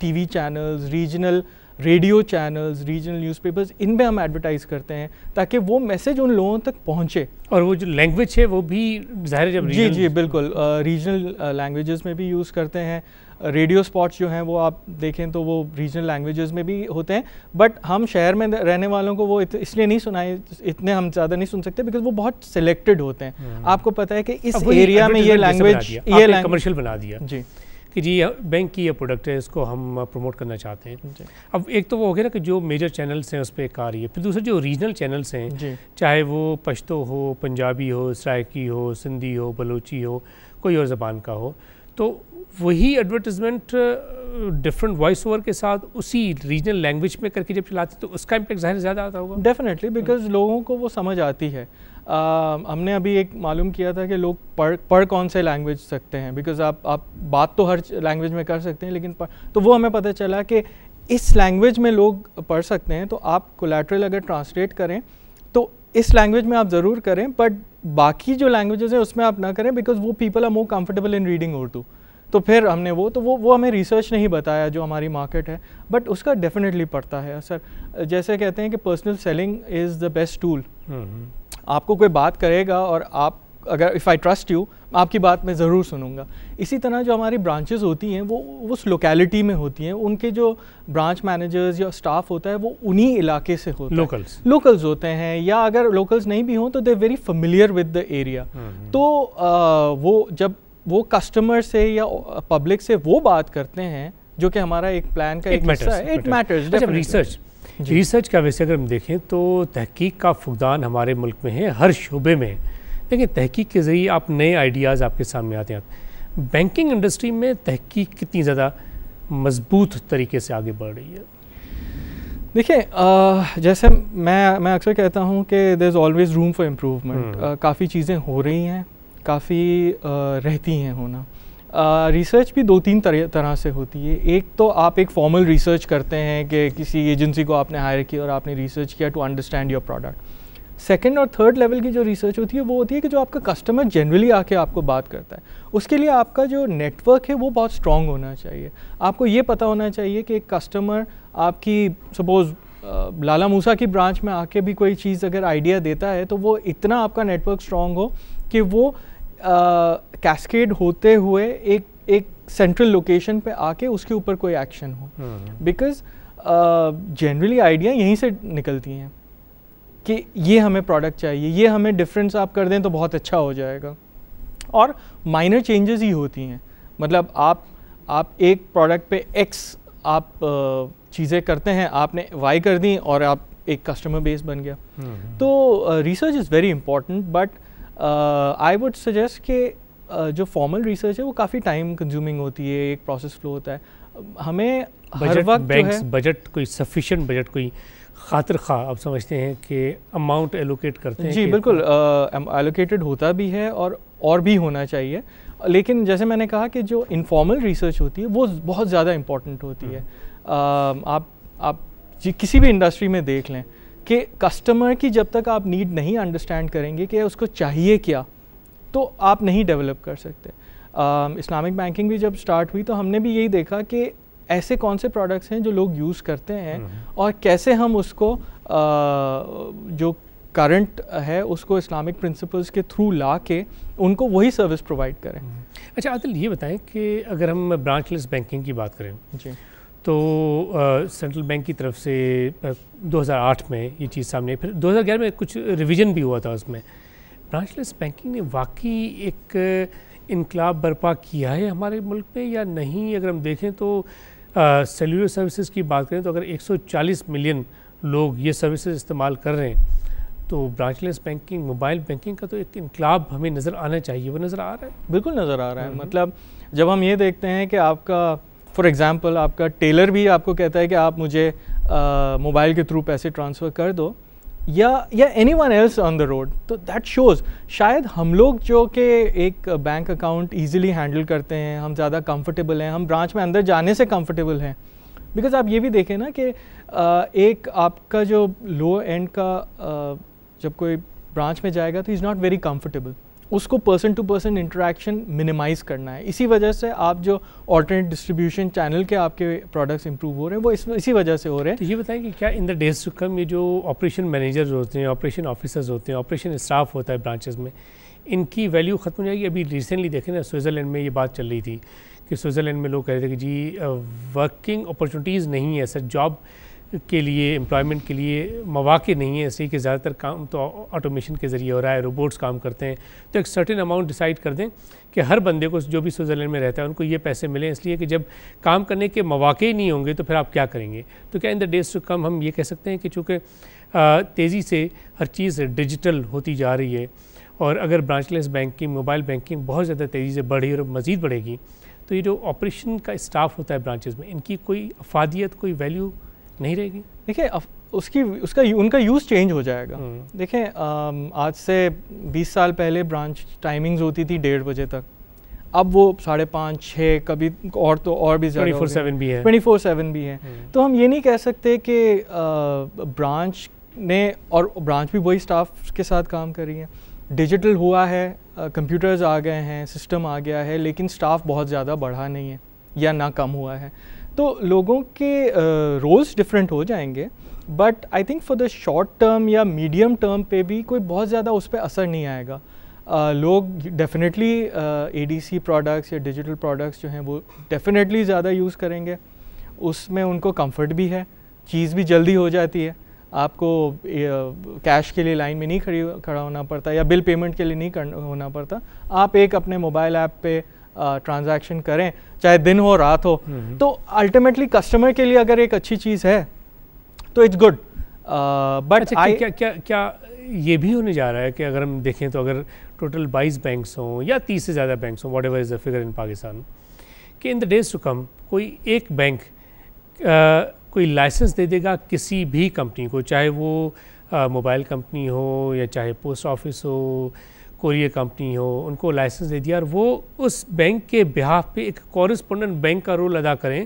TV channels, regional radio channels, regional newspapers, इन पे हम एडवर्टाइज़ करते हैं ताकि वो मैसेज उन लोगों तक पहुँचे।
और वो जो लैंग्वेज है वो भी ज़ाहिर जब
जी बिल्कुल रीजनल लैंग्वेजेस में भी यूज़ करते हैं। रेडियो स्पॉट्स जो हैं वो आप देखें तो वो रीजनल लैंग्वेजेस में भी होते हैं, बट हम शहर में रहने वालों को वो इसलिए नहीं सुनाए, इतने हम ज़्यादा नहीं सुन सकते बिकॉज वो बहुत सिलेक्टेड होते हैं। आपको पता है कि इस एरिया में ये लैंग्वेज
ये कमर्शियल बना दिया
जी
कि जी बैंक की ये प्रोडक्ट है, इसको हम प्रमोट करना चाहते हैं। अब एक तो वो हो गया ना कि जो मेजर चैनल्स हैं उस पर एक आ रही है, फिर दूसरे जो रीजनल चैनल्स हैं, चाहे वो पश्तो हो, पंजाबी हो, सराइकी हो, सिंधी हो, बलोची हो, कोई और ज़बान का हो, तो वही एडवर्टिजमेंट डिफरेंट वॉइस ओवर के साथ उसी रीजनल लैंग्वेज में करके जब चलाते तो उसका इम्पैक्ट ज़ाहिर ज़्यादा आता होगा।
डेफिनेटली, बिकॉज लोगों को वो समझ आती है। हमने अभी एक मालूम किया था कि लोग पढ़ कौन से लैंग्वेज सकते हैं, बिकॉज आप बात तो हर लैंग्वेज में कर सकते हैं, लेकिन तो वो हमें पता चला कि इस लैंग्वेज में लोग पढ़ सकते हैं, तो आप कोलैटरल अगर ट्रांसलेट करें तो इस लैंग्वेज में आप ज़रूर करें, बट बाकी जो लैंग्वेजेस हैं उसमें आप ना करें, बिकॉज वो people are more comfortable in reading Urdu. तो फिर हमने वो हमें रिसर्च नहीं बताया जो हमारी मार्केट है, बट उसका डेफिनेटली पड़ता है असर। जैसे कहते हैं कि personal selling is the best tool. आपको कोई बात करेगा और आप अगर इफ़ आई ट्रस्ट यू, आपकी बात मैं ज़रूर सुनूंगा। इसी तरह जो हमारी ब्रांचेस होती हैं वो उस लोकेलिटी में होती हैं, उनके जो ब्रांच मैनेजर्स या स्टाफ होता है वो उन्हीं इलाके से होता है, लोकल्स होते हैं, या अगर लोकल्स नहीं भी हों तो they very familiar with the area. तो वो जब वो कस्टमर से या पब्लिक से वो बात करते हैं जो कि हमारा एक प्लान का एक हिस्सा है, इट मैटर्स।
रिसर्च का वैसे अगर हम देखें तो तहकीक का फुकदान हमारे मुल्क में है, हर शोबे में है, लेकिन तहकीक के ज़रिए आप नए आइडियाज़ आपके सामने आते हैं। बैंकिंग इंडस्ट्री में तहकीक कितनी ज़्यादा मजबूत तरीके से आगे बढ़ रही है?
देखिए, जैसे मैं अक्सर कहता हूँ कि there is always room for improvement. काफ़ी चीज़ें हो रही हैं, काफ़ी रहती हैं होना। रिसर्च भी 2-3 तरह से होती है। एक तो आप एक फॉर्मल रिसर्च करते हैं कि किसी एजेंसी को आपने हायर किया और आपने रिसर्च किया to understand your product. Second और थर्ड लेवल की जो रिसर्च होती है वो होती है कि जो आपका कस्टमर जनरली आके आपको बात करता है, उसके लिए आपका जो नेटवर्क है वो बहुत स्ट्रॉन्ग होना चाहिए। आपको ये पता होना चाहिए कि एक कस्टमर आपकी सपोज़ लाला मूसा की ब्रांच में आके भी कोई चीज़ अगर आइडिया देता है तो वो इतना आपका नेटवर्क स्ट्रॉन्ग हो कि वो कैस्केड होते हुए एक सेंट्रल लोकेशन पे आके उसके ऊपर कोई एक्शन हो। बिकॉज जनरली आइडिया यहीं से निकलती हैं कि ये हमें प्रोडक्ट चाहिए, ये हमें डिफरेंस आप कर दें तो बहुत अच्छा हो जाएगा, और माइनर चेंजेस ही होती हैं। मतलब आप एक प्रोडक्ट पे एक्स आप चीज़ें करते हैं, आपने वाई कर दी और आप एक कस्टमर बेस बन गया। तो research is very important, but I would suggest कि जो फॉर्मल रिसर्च है वो काफ़ी टाइम कंज्यूमिंग होती है, एक प्रोसेस फ्लो होता है। हमें हर वक्त बैंक्स
बजट कोई सफिशिएंट बजट कोई खातिर खा आप समझते हैं कि अमाउंट एलोकेट करते हैं?
जी बिल्कुल, एलोकेटेड होता भी है और भी होना चाहिए, लेकिन जैसे मैंने कहा कि जो इनफॉर्मल रिसर्च होती है वो बहुत ज़्यादा इम्पॉर्टेंट होती है। आप किसी भी इंडस्ट्री में देख लें कि कस्टमर की जब तक आप नीड नहीं अंडरस्टैंड करेंगे कि उसको चाहिए क्या, तो आप नहीं डेवलप कर सकते। इस्लामिक बैंकिंग भी जब स्टार्ट हुई तो हमने भी यही देखा कि ऐसे कौन से प्रोडक्ट्स हैं जो लोग यूज़ करते हैं और कैसे हम उसको जो करंट है उसको इस्लामिक प्रिंसिपल्स के थ्रू ला के उनको वही सर्विस प्रोवाइड करें।
अच्छा आदिल, ये बताएं कि अगर हम ब्रांचलेस बैंकिंग की बात करें
जी,
तो सेंट्रल बैंक की तरफ से 2008 में ये चीज़ सामने, फिर 2011 में कुछ रिवीजन भी हुआ था उसमें। ब्रांचलेस बैंकिंग ने वाकई एक इनकलाब बर्पा किया है हमारे मुल्क में या नहीं? अगर हम देखें तो सेल्यूलर सर्विसेज की बात करें तो अगर 140 मिलियन लोग ये सर्विसेज इस्तेमाल कर रहे हैं तो ब्रांचलेस बैंकिंग, मोबाइल बैंकिंग का तो एक इनकलाब हमें नज़र आना चाहिए। वो नज़र आ रहा है?
बिल्कुल नज़र आ रहा है। मतलब जब हम ये देखते हैं कि आपका फॉर एग्ज़ाम्पल आपका टेलर भी आपको कहता है कि आप मुझे मोबाइल के थ्रू पैसे ट्रांसफ़र कर दो, या anyone else on the road, तो दैट शोज़ शायद हम लोग जो कि एक बैंक अकाउंट ईजिली हैंडल करते हैं, हम ज़्यादा कंफर्टेबल हैं, हम ब्रांच में अंदर जाने से कंफर्टेबल हैं। बिकॉज आप ये भी देखें ना कि एक आपका जो लो एंड का जब कोई ब्रांच में जाएगा तो इज़ नॉट वेरी कंफर्टेबल, उसको person to person interaction minimise करना है। इसी वजह से आप जो ऑल्टरनेट डिस्ट्रीब्यूशन चैनल के आपके प्रोडक्ट्स इंप्रूव हो रहे हैं वो इसी वजह से हो रहे हैं।
तो ये बताएं कि क्या in the days to come ये जो ऑपरेशन मैनेजर्स होते हैं, ऑपरेशन ऑफिसर्स होते हैं, ऑपरेशन स्टाफ होता है ब्रांचेस में, इनकी वैल्यू ख़त्म हो जाएगी? अभी रिसेंटली देखें ना, स्विट्ज़रलैंड में ये बात चल रही थी कि स्विट्ज़रलैंड में लोग कह रहे थे कि जी वर्किंग अपॉर्चुनिटीज़ नहीं है सर, जॉब के लिए, एम्प्लॉयमेंट के लिए मौके नहीं है, इसलिए कि ज़्यादातर काम तो ऑटोमेशन के ज़रिए हो रहा है, रोबोट्स काम करते हैं। तो एक सर्टेन अमाउंट डिसाइड कर दें कि हर बंदे को जो भी स्विट्ज़रलैंड में रहता है उनको ये पैसे मिलें, इसलिए कि जब काम करने के मौके ही नहीं होंगे तो फिर आप क्या करेंगे? तो क्या in the days to come हम ये कह सकते हैं कि चूँकि तेज़ी से हर चीज़ डिजिटल होती जा रही है और अगर ब्रांचलेस बैंकिंग, मोबाइल बैंकिंग बहुत ज़्यादा तेज़ी से बढ़ी और मज़ीद बढ़ेगी तो ये जो ऑपरेशन का स्टाफ होता है ब्रांचेस में, इनकी कोई अफादियत, कोई वैल्यू नहीं रहेगी?
देखिए उनका यूज़ चेंज हो जाएगा। देखें आज से 20 साल पहले ब्रांच टाइमिंग्स होती थी 1:30 बजे तक, अब वो 5:30, 6, कभी और भी ज़्यादा
24/7 भी है,
24/7 भी है। तो हम ये नहीं कह सकते कि ब्रांच ने, और ब्रांच भी वही स्टाफ के साथ काम कर रही है, डिजिटल हुआ है, कंप्यूटर्स आ गए हैं, सिस्टम आ गया है, लेकिन स्टाफ बहुत ज़्यादा बढ़ा नहीं है या ना कम हुआ है। तो लोगों के रोल्स डिफरेंट हो जाएंगे, but I think for the short term या मीडियम टर्म पे भी कोई बहुत ज़्यादा उस पर असर नहीं आएगा। लोग डेफिनेटली एडीसी प्रोडक्ट्स या डिजिटल प्रोडक्ट्स जो हैं वो डेफिनेटली ज़्यादा यूज़ करेंगे, उसमें उनको कंफर्ट भी है, चीज़ भी जल्दी हो जाती है, आपको कैश के लिए लाइन में नहीं खड़ा होना पड़ता या बिल पेमेंट के लिए नहीं होना पड़ता। आप एक अपने मोबाइल ऐप पे ट्रांजैक्शन करें, चाहे दिन हो रात हो, तो अल्टीमेटली कस्टमर के लिए अगर एक अच्छी चीज़ है तो इट्स गुड। बट
क्या ये भी होने जा रहा है कि अगर हम देखें तो अगर टोटल 22 बैंक्स हों या 30 से ज़्यादा बैंक्स हों, whatever is the figure in Pakistan, कि in the days to come कोई एक बैंक कोई लाइसेंस दे देगा किसी भी कंपनी को, चाहे वो मोबाइल कंपनी हो या चाहे पोस्ट ऑफिस हो, कोरियर कंपनी हो, उनको लाइसेंस दे दिया और वो उस बैंक के बिहाफ पे एक कॉरेस्पोंडेंट बैंक का रोल अदा करें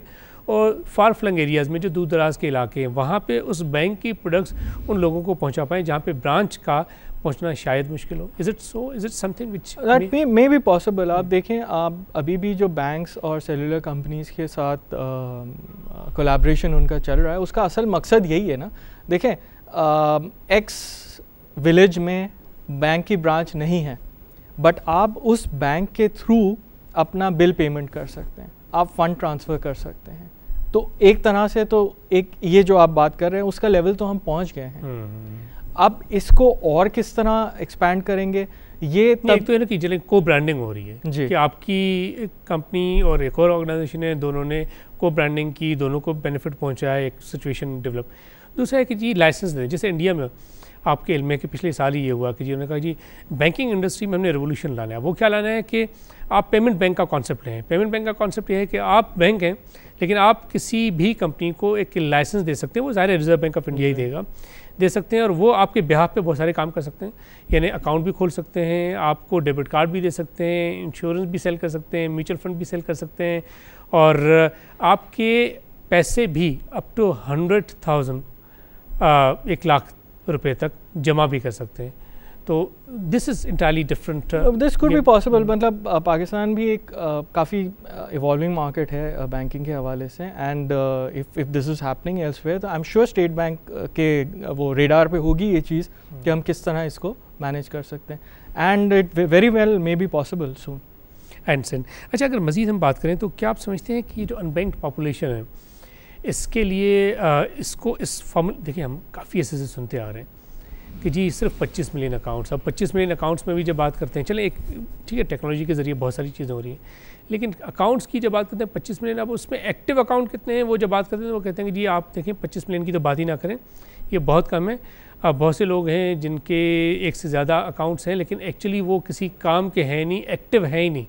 और फार फ्लंग एरियाज़ में जो दूर दराज के इलाके हैं वहाँ पे उस बैंक की प्रोडक्ट्स उन लोगों को पहुँचा पाएँ जहाँ पे ब्रांच का पहुँचना शायद मुश्किल हो। Is it so? Is it something which
that may be possible? आप देखें, आप अभी भी जो बैंक्स और सेलुलर कंपनीज़ के साथ कोलैबोरेशन उनका चल रहा है, उसका असल मकसद यही है ना। देखें, एक्स विलेज में बैंक की ब्रांच नहीं है, बट आप उस बैंक के थ्रू अपना बिल पेमेंट कर सकते हैं, आप फंड ट्रांसफ़र कर सकते हैं। तो एक तरह से तो एक ये जो आप बात कर रहे हैं उसका लेवल तो हम पहुंच गए हैं। अब इसको और किस तरह एक्सपैंड करेंगे, ये तब
एक तो है ना कि चले को ब्रांडिंग हो रही है
जी,
कि आपकी कंपनी और एक और ऑर्गेनाइजेशन है, दोनों ने को ब्रांडिंग की, दोनों को बेनिफिट पहुंचाया, एक सिचुएशन डेवलप। दूसरा है कि जी लाइसेंस दें, जैसे इंडिया में आपके इल्म है कि पिछले साल ही ये हुआ कि जी उन्होंने कहा जी बैंकिंग इंडस्ट्री में हमने रेवोल्यूशन लाना है। वो क्या लाना है कि आप पेमेंट बैंक का कॉन्सेप्ट लें। पेमेंट बैंक का कॉन्सेप्ट ये है कि आप बैंक हैं लेकिन आप किसी भी कंपनी को एक लाइसेंस दे सकते हैं, वो ज़ाहिर रिजर्व बैंक ऑफ इंडिया ही दे सकते हैं और वो आपके बिहाफ पे बहुत सारे काम कर सकते हैं, यानी अकाउंट भी खोल सकते हैं, आपको डेबिट कार्ड भी दे सकते हैं, इंश्योरेंस भी सेल कर सकते हैं, म्यूचुअल फंड भी सेल कर सकते हैं और आपके पैसे भी अप टू 100,000 1 लाख रुपए तक जमा भी कर सकते हैं। तो this is entirely different.
This could be possible, मतलब पाकिस्तान भी एक काफ़ी इवॉल्विंग मार्केट है बैंकिंग के हवाले से, and if this is happening elsewhere तो I am sure State Bank के वो रेडार पे होगी ये चीज़ कि हम किस तरह इसको मैनेज कर सकते हैं, and it very well may be possible soon.
अच्छा, अगर मज़ीद हम बात करें तो क्या आप समझते हैं कि जो अनबैंक्ड पॉपुलेशन है इसके लिए इसको इस फॉर्मूल, देखिए हम काफ़ी ऐसे से सुनते आ रहे हैं कि जी सिर्फ 25 मिलियन अकाउंट्स, अब 25 मिलियन अकाउंट्स में भी जब बात करते हैं, चले एक ठीक है टेक्नोलॉजी के ज़रिए बहुत सारी चीज़ें हो रही हैं, लेकिन अकाउंट्स की जब बात करते हैं 25 मिलियन, अब उसमें एक्टिव अकाउंट कितने हैं वो जब बात करते हैं तो वो कहते हैं कि जी आप देखें 25 मिलियन की तो बात ही ना करें, ये बहुत कम है। अब बहुत से लोग हैं जिनके एक से ज़्यादा अकाउंट्स हैं लेकिन एक्चुअली वो किसी काम के हैं नहीं, एक्टिव है ही नहीं।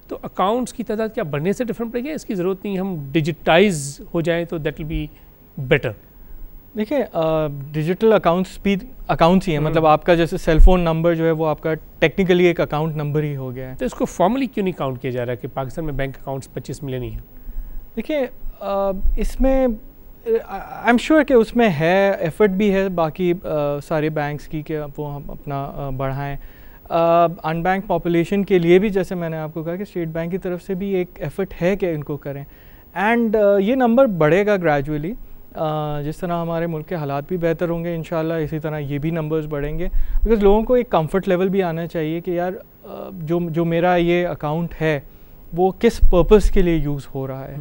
तो अकाउंट्स की तादाद क्या बढ़ने से डिफरेंट पड़ेगी? इसकी ज़रूरत नहीं, हम डिजिटाइज हो जाएँ तो दैट विल बी बेटर।
देखिए डिजिटल अकाउंट्स भी अकाउंट्स ही है, मतलब आपका जैसे सेलफोन नंबर जो है वो आपका टेक्निकली एक अकाउंट नंबर ही हो गया है।
तो इसको फॉर्मली क्यों नहीं काउंट किया जा रहा है कि पाकिस्तान में बैंक अकाउंट्स 25 मिलियन ही है?
देखिए इसमें आई एम श्योर कि उसमें है, एफर्ट भी है बाकी सारे बैंक्स की कि वो हम अपना बढ़ाएं। अनबैंक पॉपुलेशन के लिए भी जैसे मैंने आपको कहा कि स्टेट बैंक की तरफ से भी एक एफर्ट है कि इनको करें, एंड ये नंबर बढ़ेगा ग्रेजुअली। जिस तरह हमारे मुल्क के हालात भी बेहतर होंगे इंशाल्लाह, इसी तरह ये भी नंबर्स बढ़ेंगे, बिकॉज़ लोगों को एक कंफर्ट लेवल भी आना चाहिए कि यार जो मेरा ये अकाउंट है वो किस पर्पस के लिए यूज़ हो रहा है,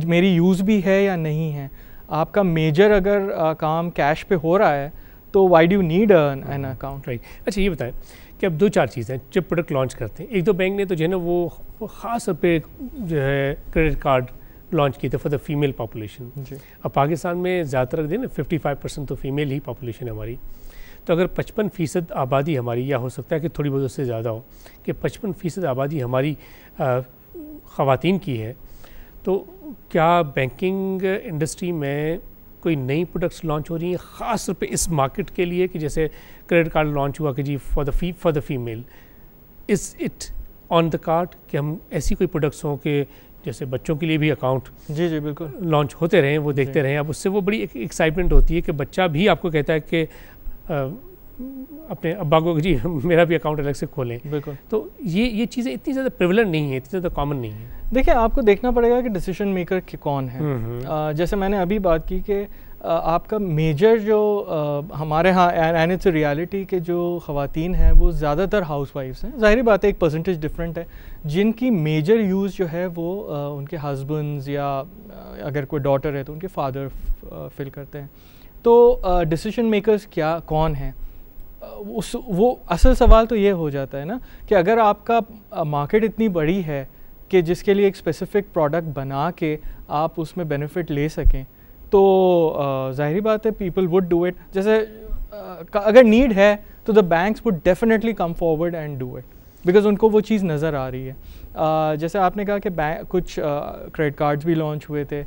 मेरी यूज़ भी है या नहीं है। आपका मेजर अगर काम कैश पे हो रहा है तो why do need an account, right?
अच्छा ये बताएं कि अब 2-4 चीज़ें जब प्रोडक्ट लॉन्च करते हैं, एक दो बैंक ने तो जो है ना वो ख़ास तौर पे जो है क्रेडिट कार्ड लॉन्च किए थे फॉर द फीमेल पॉपुलेशन। अब पाकिस्तान में ज़्यादातर दिन 55% तो फीमेल ही पॉपुलेशन है हमारी, तो अगर 55% आबादी हमारी, या हो सकता है कि थोड़ी बहुत उससे ज़्यादा हो, कि 55% आबादी हमारी ख़वातीन की है, तो क्या बैंकिंग इंडस्ट्री में कोई नई प्रोडक्ट्स लॉन्च हो रही हैं ख़ास तौर पे इस मार्केट के लिए कि जैसे क्रेडिट कार्ड लॉन्च हुआ कि जी for the female, is it on the card कि हम ऐसी कोई प्रोडक्ट्स हों कि जैसे बच्चों के लिए भी अकाउंट
जी बिल्कुल
लॉन्च होते रहें, वो देखते रहें, अब उससे वो बड़ी एक एक्साइटमेंट होती है कि बच्चा भी आपको कहता है कि अपने अब्बा को जी मेरा भी अकाउंट अलग से खोलें।
बिल्कुल।
तो ये चीज़ें इतनी ज़्यादा प्रिवलेंट नहीं है, इतनी ज़्यादा कॉमन नहीं है।
देखिए आपको देखना पड़ेगा कि डिसीजन मेकर कौन है। जैसे मैंने अभी बात की कि आपका मेजर जो हमारे यहाँ एंड इट्स रियलिटी के जो ख़वातीन हैं वो ज़्यादातर हाउसवाइफ्स हैं, ज़ाहिर बात है एक परसेंटेज डिफरेंट है, जिनकी मेजर यूज़ जो है वो उनके हस्बैंड्स या अगर कोई डॉटर है तो उनके फादर फिल करते हैं। तो डिसीजन मेकर्स कौन हैं, वो असल सवाल तो ये हो जाता है ना कि अगर आपका मार्केट इतनी बड़ी है कि जिसके लिए एक स्पेसिफिक प्रोडक्ट बना के आप उसमें बेनिफिट ले सकें, तो ज़ाहिरी बात है पीपल वुड डू इट। जैसे अगर नीड है तो the banks would definitely come forward and do it, because उनको वो चीज़ नज़र आ रही है। जैसे आपने कहा कि कुछ क्रेडिट कार्ड्स भी लॉन्च हुए थे,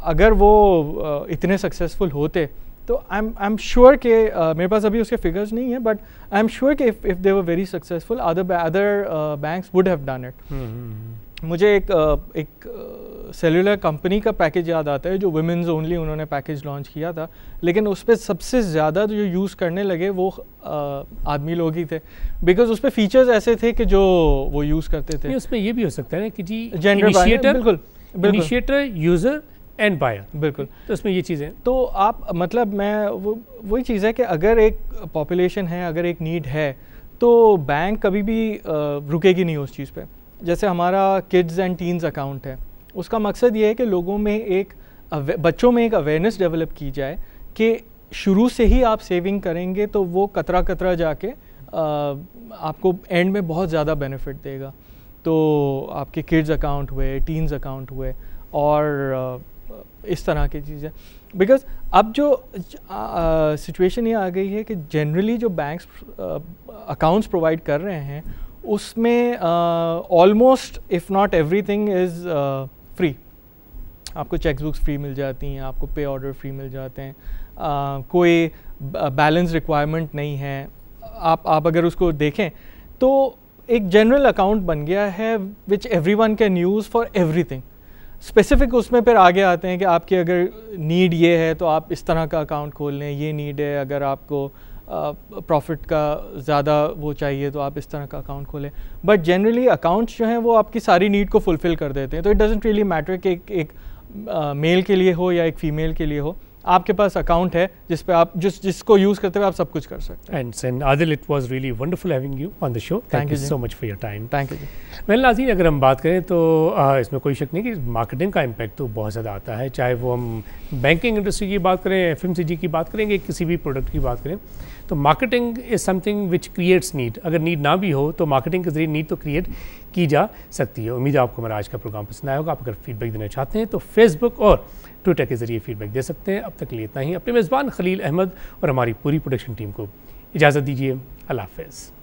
अगर वो इतने सक्सेसफुल होते तो आई एम श्योर कि मेरे पास अभी उसके फिगर्स नहीं है, बट आई एम श्योर कि if they were very successful other banks would have done it. मुझे एक सेलुलर कंपनी का पैकेज याद आता है जो वुमेन्स ओनली उन्होंने पैकेज लॉन्च किया था, लेकिन उस पर सबसे ज़्यादा जो यूज़ करने लगे वो आदमी लोग ही थे, बिकॉज उस पर फीचर्स ऐसे थे कि जो वो यूज़ करते थे।
उसमें ये भी हो सकता है ना कि जी
जेंडर, बिल्कुल
इनिशिएटर, यूज़र एंड बायर,
बिल्कुल।
तो इसमें ये चीज़ें,
तो आप मतलब मैं वही चीज़ है कि अगर एक पॉपुलेशन है, अगर एक नीड है, तो बैंक कभी भी रुकेगी नहीं उस चीज़ पे। जैसे हमारा किड्स एंड टीन्स अकाउंट है, उसका मकसद ये है कि लोगों में बच्चों में एक अवेयरनेस डेवलप की जाए कि शुरू से ही आप सेविंग करेंगे तो वो कतरा कतरा जाके आपको एंड में बहुत ज़्यादा बेनिफिट देगा। तो आपके किड्स अकाउंट हुए, टीन्स अकाउंट हुए और इस तरह की चीज़ें, बिकॉज अब जो सिचुएशन ये आ गई है कि जनरली जो बैंक्स अकाउंट्स प्रोवाइड कर रहे हैं उसमें almost if not everything is free. आपको चेक बुक्स फ्री मिल जाती हैं, आपको पे ऑर्डर फ्री मिल जाते हैं, कोई बैलेंस रिक्वायरमेंट नहीं है। आप अगर उसको देखें तो एक जनरल अकाउंट बन गया है which everyone can use for everything. Specific उसमें फिर आगे आते हैं कि आपकी अगर नीड ये है तो आप इस तरह का अकाउंट खोल लें, ये नीड है अगर आपको प्रॉफिट का ज़्यादा वो चाहिए तो आप इस तरह का अकाउंट खोलें। बट जनरली अकाउंट्स जो हैं वो आपकी सारी नीड को फुलफ़िल कर देते हैं। तो इट डजंट रियली मैटर कि एक मेल के लिए हो या एक फ़ीमेल के लिए हो, आपके पास अकाउंट है जिस पे आप जिसको यूज़ करते हुए आप सब कुछ कर सकते हैं।
And Adil, it was really wonderful having you on the show. Thank you so much for your time.
Thank you.
Well नाज़रीन, अगर हम बात करें तो इसमें कोई शक नहीं कि मार्केटिंग का इम्पैक्ट तो बहुत ज़्यादा आता है, चाहे वो हम बैंकिंग इंडस्ट्री की बात करें, FMCG की बात करेंगे, किसी भी प्रोडक्ट की बात करें, तो marketing is something which creates need. अगर नीड ना भी हो तो मार्केटिंग के जरिए नीड तो क्रिएट की जा सकती है। उम्मीद है आपको हमारा आज का प्रोग्राम पसंद आया होगा। आप अगर फीडबैक देना चाहते हैं तो फेसबुक और ट्विटर के जरिए फीडबैक दे सकते हैं। अब तक के लिए इतना ही। अपने मेज़बान खलील अहमद और हमारी पूरी प्रोडक्शन टीम को इजाज़त दीजिए। अल्लाह हाफ़िज़।